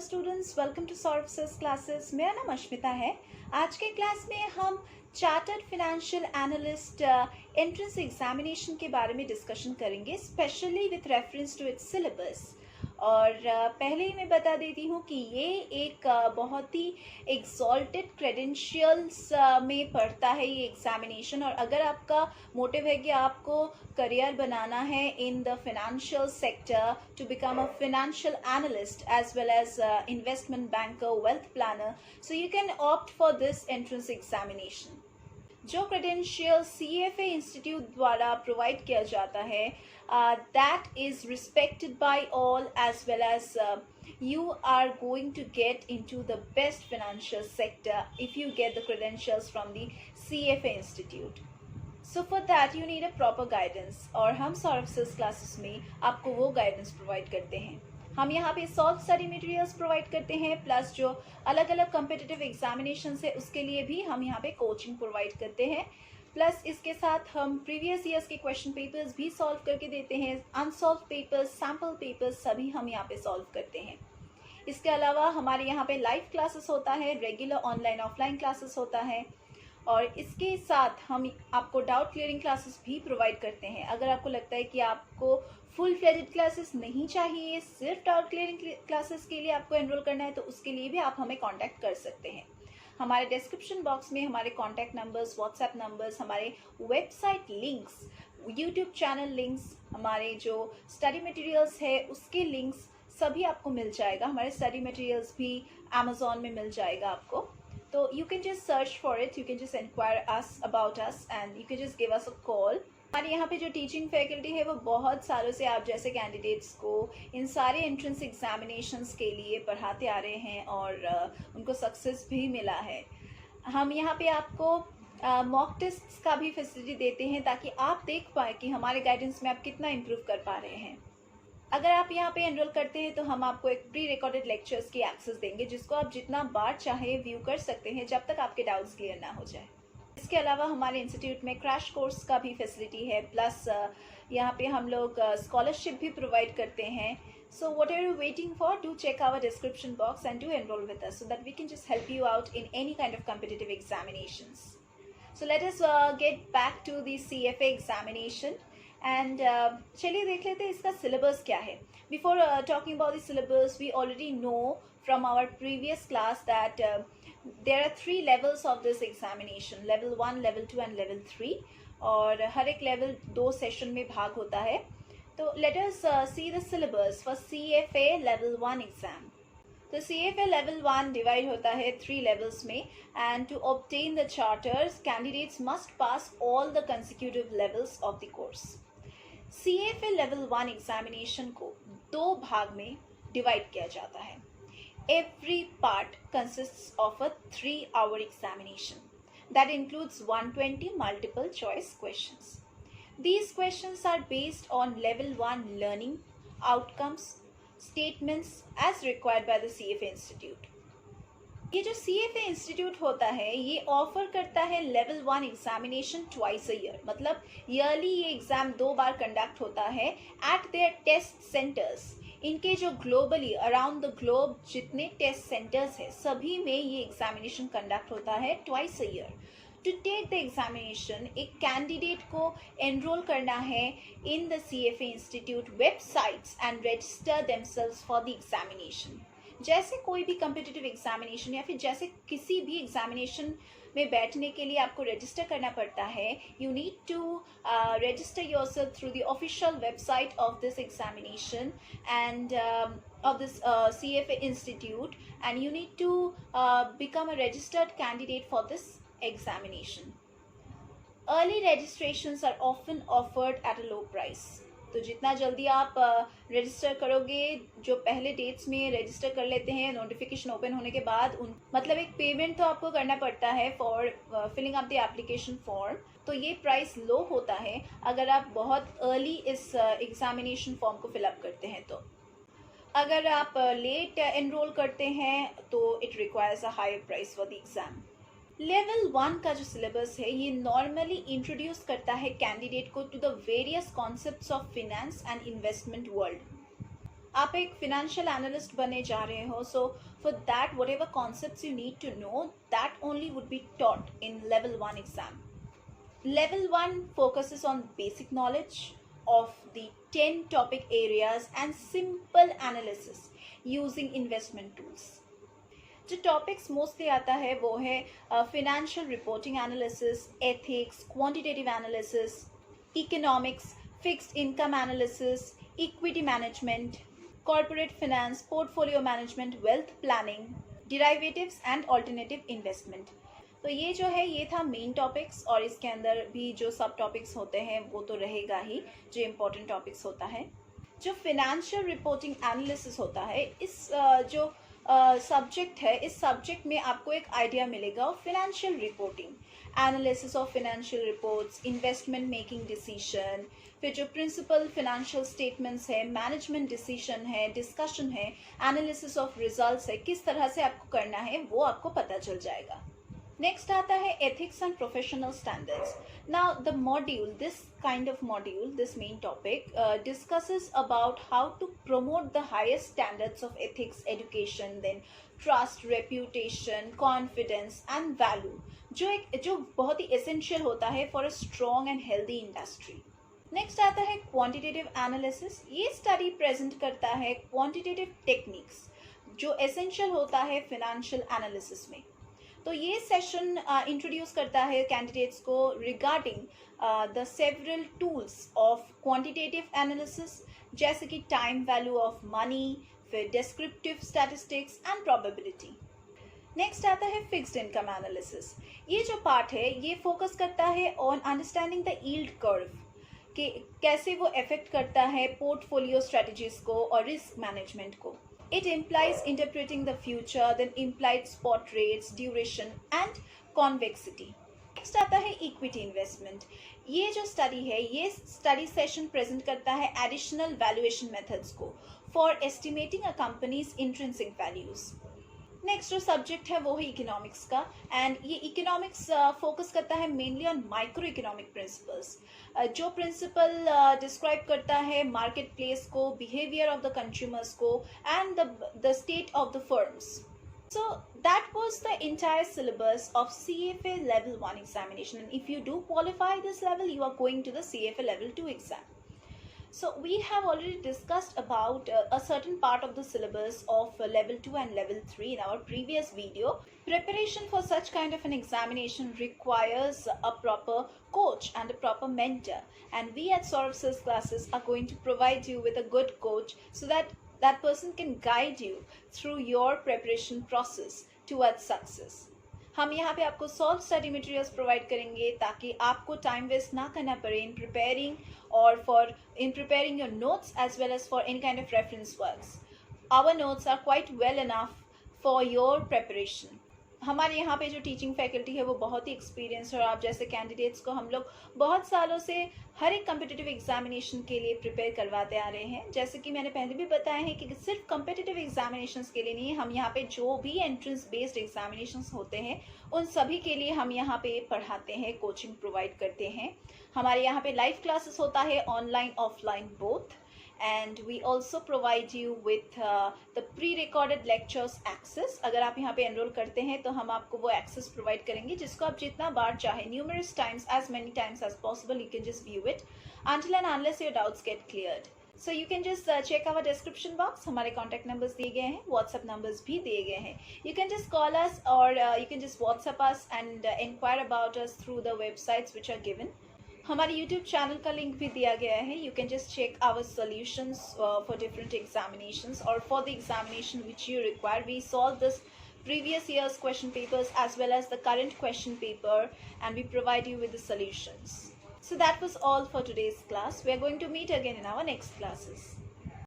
Students, welcome to सॉर्व classes. मेरा नाम अश्मिता है। आज के क्लास में हम chartered financial analyst entrance examination के बारे में डिस्कशन करेंगे, specially with reference to its syllabus. और पहले ही मैं बता देती हूँ कि ये एक बहुत ही एग्जॉल्टेड क्रेडेंशियल्स में पढ़ता है ये एग्जामिनेशन। और अगर आपका मोटिव है कि आपको करियर बनाना है in the financial sector to become a financial analyst as well as investment banker, wealth planner, so you can opt for this entrance examination. जो क्रेडेंशियल CFA इंस्टीट्यूट द्वारा प्रोवाइड किया जाता है, that is respected by all, as well as you are going to get into the best financial sector if you get the credentials from the CFA institute. So for that you need a proper guidance, और हम सॉर्व classes में आपको वो guidance provide करते हैं। हम यहाँ पे सॉल्व स्टडी मटेरियल्स प्रोवाइड करते हैं, प्लस जो अलग अलग कम्पिटिटिव एग्जामिनेशन है उसके लिए भी हम यहाँ पे कोचिंग प्रोवाइड करते हैं। प्लस इसके साथ हम प्रीवियस ईयर्स के क्वेश्चन पेपर्स भी सॉल्व करके देते हैं। अनसॉल्व पेपर्स, सैम्पल पेपर्स सभी हम यहाँ पे सॉल्व करते हैं। इसके अलावा हमारे यहाँ पे लाइव क्लासेस होता है, रेगुलर ऑनलाइन ऑफलाइन क्लासेस होता है, और इसके साथ हम आपको डाउट क्लियरिंग क्लासेस भी प्रोवाइड करते हैं। अगर आपको लगता है कि आपको फुल फ्लेजेड क्लासेस नहीं चाहिए, सिर्फ डाउट क्लियरिंग क्लासेस के लिए आपको एनरोल करना है, तो उसके लिए भी आप हमें कांटेक्ट कर सकते हैं। हमारे डिस्क्रिप्शन बॉक्स में हमारे कांटेक्ट नंबर्स, व्हाट्सएप नंबर्स, हमारे website links, YouTube channel links, हमारे जो स्टडी मटेरियल्स है उसके लिंक्स सभी आपको मिल जाएगा। हमारे स्टडी मटेरियल्स भी अमेजोन में मिल जाएगा आपको। तो you can just search for it, you can just inquire us about us and you can just give us a call. हमारे यहाँ पे जो टीचिंग फैकल्टी है वो बहुत सालों से आप जैसे कैंडिडेट्स को इन सारे एंट्रेंस एग्जामिनेशंस के लिए पढ़ाते आ रहे हैं और उनको सक्सेस भी मिला है। हम यहाँ पे आपको मॉक टेस्ट्स का भी फैसिलिटी देते हैं ताकि आप देख पाए कि हमारे गाइडेंस में आप कितना इम्प्रूव कर पा रहे हैं। अगर आप यहाँ पे एनरोल करते हैं तो हम आपको एक प्री रिकॉर्डेड लेक्चर्स की एक्सेस देंगे, जिसको आप जितना बार चाहे व्यू कर सकते हैं जब तक आपके डाउट्स क्लियर ना हो जाए। इसके अलावा हमारे इंस्टीट्यूट में क्रैश कोर्स का भी फैसिलिटी है, प्लस यहाँ पे हम लोग स्कॉलरशिप भी प्रोवाइड करते हैं। So what are you waiting for, do check our description box and do enrol with us so that we can just help you out in any kind of competitive examinations. So let us get back to the CFA examination and चलिए देख लेते हैं इसका syllabus क्या है। Before talking about the syllabus, we already know from our previous class that there are 3 levels of this examination, level 1, level 2 and level 3, और हर एक level 2 session में भाग होता है। तो let us see the syllabus for CFA level 1 exam. तो CFA level 1 divide होता है 3 लेवल्स में, and to obtain the charters candidates must pass all the consecutive levels of the course. CFA level 1 examination को 2 भाग में divide किया जाता है। Every part consists of a 3-hour examination that includes 120 multiple choice questions. These questions are based on level 1 learning outcomes statements as required by the CFA Institute. ये जो CFA institute होता है ये ऑफर करता है level 1 examination twice a year, मतलब yearly ये exam 2 बार कंडक्ट होता है एट देयर टेस्ट सेंटर्स। इनके जो ग्लोबली अराउंड द ग्लोब जितने टेस्ट सेंटर्स हैं सभी में ये एग्जामिनेशन कंडक्ट होता है twice a year. To take the examination एक कैंडिडेट को एनरोल करना है in the CFA institute websites and register themselves for the examination. जैसे कोई भी कम्पिटिटिव एग्जामिनेशन या फिर जैसे किसी भी एग्जामिनेशन में बैठने के लिए आपको रजिस्टर करना पड़ता है, you need to register yourself through the official website of this examination and of this CFA institute, and you need to become a registered candidate for this examination. Early registrations are often offered at a low price. तो जितना जल्दी आप register करोगे, जो पहले dates में register कर लेते हैं नोटिफिकेशन ओपन होने के बाद, उन मतलब एक पेमेंट तो आपको करना पड़ता है for filling up the application form, तो ये प्राइस लो होता है अगर आप बहुत अर्ली इस एग्जामिनेशन फॉर्म को फिलअप करते हैं। तो अगर आप लेट एनरोल करते हैं तो it requires a higher price for the exam. Level 1 का जो सिलेबस है ये नॉर्मली इंट्रोड्यूस करता है कैंडिडेट को to the various concepts of finance and investment world. आप एक financial analyst बनने जा रहे हो, so for that whatever concepts you need to know, that only would be taught in level 1 exam. Level 1 focuses on basic knowledge of the 10 topic areas and simple analysis using investment tools. जो topics mostly आता है वो है financial reporting analysis, ethics, quantitative analysis, economics, fixed income analysis, equity management, corporate finance, portfolio management, wealth planning, derivatives and alternative investment. तो ये जो है ये था मेन टॉपिक्स, और इसके अंदर भी जो सब टॉपिक्स होते हैं वो तो रहेगा ही, जो इम्पोर्टेंट टॉपिक्स होता है. जो फिनेंशियल रिपोर्टिंग एनालिसिस होता है, इस जो सब्जेक्ट है, इस सब्जेक्ट में आपको एक आइडिया मिलेगा of financial reporting, analysis of financial reports, investment making decision, फिर जो प्रिंसिपल फिनेंशियल स्टेटमेंट्स है, मैनेजमेंट डिसीजन है, डिस्कशन है, एनालिसिस ऑफ रिजल्ट्स है, किस तरह से आपको करना है वो आपको पता चल जाएगा. नेक्स्ट आता है ethics and professional standards. Now the module, this kind of module, this main topic discusses about how to promote the highest standards of ethics education, then trust, reputation, confidence and value, जो बहुत ही essential होता है for a strong and healthy industry. Next आता है quantitative analysis. ये study present करता है quantitative techniques जो एसेंशियल होता है फिनेंशियल एनालिसिस में. तो ये सेशन इंट्रोड्यूस करता है कैंडिडेट्स को regarding the several tools of quantitative analysis, जैसे कि टाइम वैल्यू ऑफ मनी, फिर descriptive statistics and probability. Next आता है फिक्स्ड इनकम एनालिसिस. ये जो पार्ट है ये फोकस करता है on understanding the yield curve, कि कैसे वो अफेक्ट करता है पोर्टफोलियो स्ट्रेटजीज को और रिस्क मैनेजमेंट को. It implies interpreting the future, then implied spot rates, duration and convexity. Next आता है equity investment. ये जो स्टडी है, ये स्टडी सेशन प्रेजेंट करता है additional valuation methods को for estimating a company's intrinsic values. Next जो सब्जेक्ट है वो है इकोनॉमिक्स का, एंड ये इकोनॉमिक्स फोकस करता है mainly on micro economic principles. जो प्रिंसिपल डिस्क्राइब करता है मार्केट प्लेस को, बिहेवियर ऑफ द कंज्यूमर्स को and the state of the firms. So that was the entire syllabus of CFA level 1 examination, and if you do qualify this level, you are going to the CFA level 2 exam. So we have already discussed about a certain part of the syllabus of level 2 and level 3 in our previous video. Preparation for such kind of an examination requires a proper coach and a proper mentor, and we at Saurav Sir's classes are going to provide you with a good coach so that that person can guide you through your preparation process towards success. हम यहाँ पे आपको solve study materials provide करेंगे ताकि आपको time waste ना करना पड़े इन प्रिपेयरिंग और in preparing your notes as well as for any kind of reference works. Our notes are quite well enough for your preparation. हमारे यहाँ पे जो टीचिंग फैकल्टी है वो बहुत ही एक्सपीरियंस है, और आप जैसे कैंडिडेट्स को हम लोग बहुत सालों से हर एक कम्पिटिटिव एग्जामिनेशन के लिए प्रिपेयर करवाते आ रहे हैं. जैसे कि मैंने पहले भी बताया है कि सिर्फ कम्पिटिटिव एग्जामिनेशंस के लिए नहीं, हम यहाँ पे जो भी एंट्रेंस बेस्ड एग्जामिनेशंस होते हैं उन सभी के लिए हम यहाँ पे पढ़ाते हैं, कोचिंग प्रोवाइड करते हैं. हमारे यहाँ पे लाइव क्लासेस होता है, online offline both, and we also provide you with the pre-recorded lectures access. अगर आप यहाँ पे एनरोल करते हैं तो हम आपको वो एक्सेस प्रोवाइड करेंगे जिसको आप जितना बार चाहे, numerous times, as many times as possible, you can just view it until and unless your doubts get cleared. So you can just check our description box. हमारे contact numbers दिए गए हैं, WhatsApp numbers भी दिए गए हैं. You can just call us or you can just WhatsApp us and inquire about us through the websites which are given. हमारे YouTube channel का लिंक भी दिया गया है. You can just check our solutions for different examinations, or for the examination which you require. We solve this previous year's question papers as well as the current question paper, and we provide you with the solutions. So that was all for today's class. We are going to meet again in our next classes.